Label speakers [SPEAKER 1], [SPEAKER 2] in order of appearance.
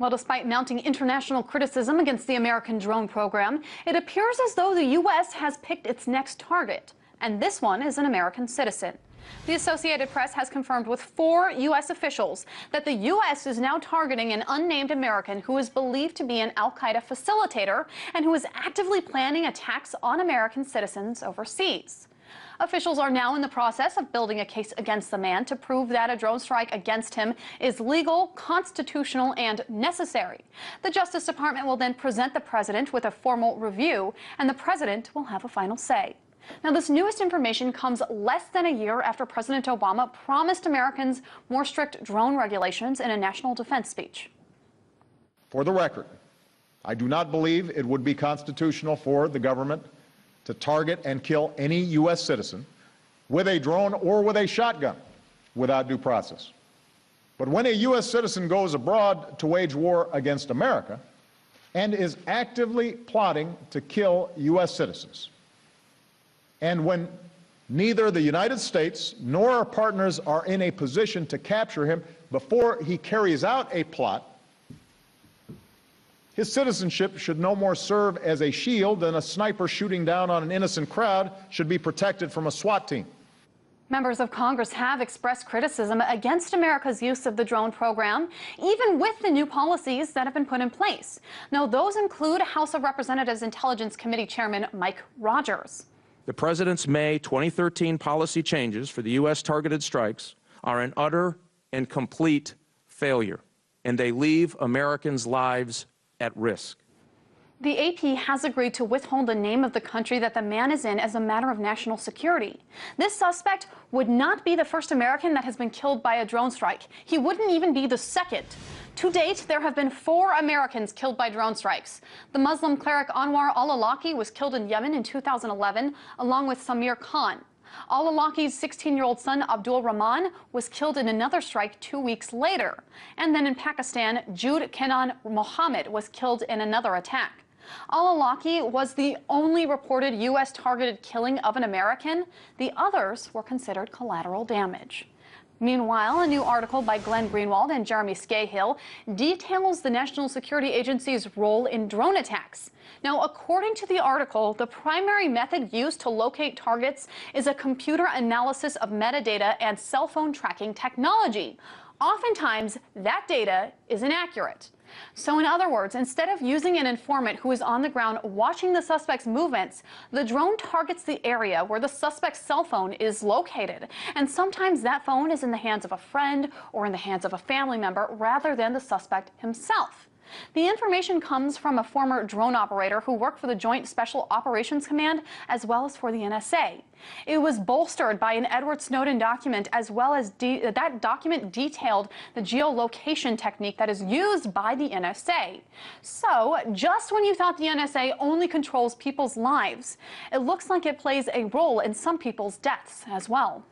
[SPEAKER 1] Well, despite mounting international criticism against the American drone program, it appears as though the U.S. has picked its next target, and this one is an American citizen. The Associated Press has confirmed with 4 U.S. officials that the U.S. is now targeting an unnamed American who is believed to be an al-Qaeda facilitator and who is actively planning attacks on American citizens overseas. Officials are now in the process of building a case against the man to prove that a drone strike against him is legal, constitutional, and necessary. The Justice Department will then present the president with a formal review, and the president will have a final say. Now, this newest information comes less than a year after President Obama promised Americans more strict drone regulations in a national defense speech.
[SPEAKER 2] For the record, I do not believe it would be constitutional for the government to target and kill any U.S. citizen with a drone or with a shotgun without due process. But when a U.S. citizen goes abroad to wage war against America and is actively plotting to kill U.S. citizens, and when neither the United States nor our partners are in a position to capture him before he carries out a plot, his citizenship should no more serve as a shield than a sniper shooting down on an innocent crowd should be protected from a SWAT team.
[SPEAKER 1] Members of Congress have expressed criticism against America's use of the drone program, even with the new policies that have been put in place. Now, those include House of Representatives Intelligence Committee Chairman Mike Rogers.
[SPEAKER 3] The President's May 2013 policy changes for the U.S. targeted strikes are an utter and complete failure, and they leave Americans' lives at risk.
[SPEAKER 1] The AP has agreed to withhold the name of the country that the man is in as a matter of national security. This suspect would not be the first American that has been killed by a drone strike. He wouldn't even be the second. To date, there have been 4 Americans killed by drone strikes. The Muslim cleric Anwar al-Awlaki was killed in Yemen in 2011, along with Samir Khan. Al-Awlaki's 16-year-old son, Abdul Rahman, was killed in another strike 2 weeks later. And then in Pakistan, Jude Kenan Mohammed was killed in another attack. Al-Awlaki was the only reported U.S. targeted killing of an American. The others were considered collateral damage. Meanwhile, a new article by Glenn Greenwald and Jeremy Scahill details the National Security Agency's role in drone attacks. Now, according to the article, the primary method used to locate targets is a computer analysis of metadata and cell phone tracking technology. Oftentimes, that data is inaccurate. So in other words, instead of using an informant who is on the ground watching the suspect's movements, the drone targets the area where the suspect's cell phone is located. And sometimes that phone is in the hands of a friend or in the hands of a family member rather than the suspect himself. The information comes from a former drone operator who worked for the Joint Special Operations Command as well as for the NSA. It was bolstered by an Edward Snowden document, as well as that document detailed the geolocation technique that is used by the NSA. So, just when you thought the NSA only controls people's lives, it looks like it plays a role in some people's deaths as well.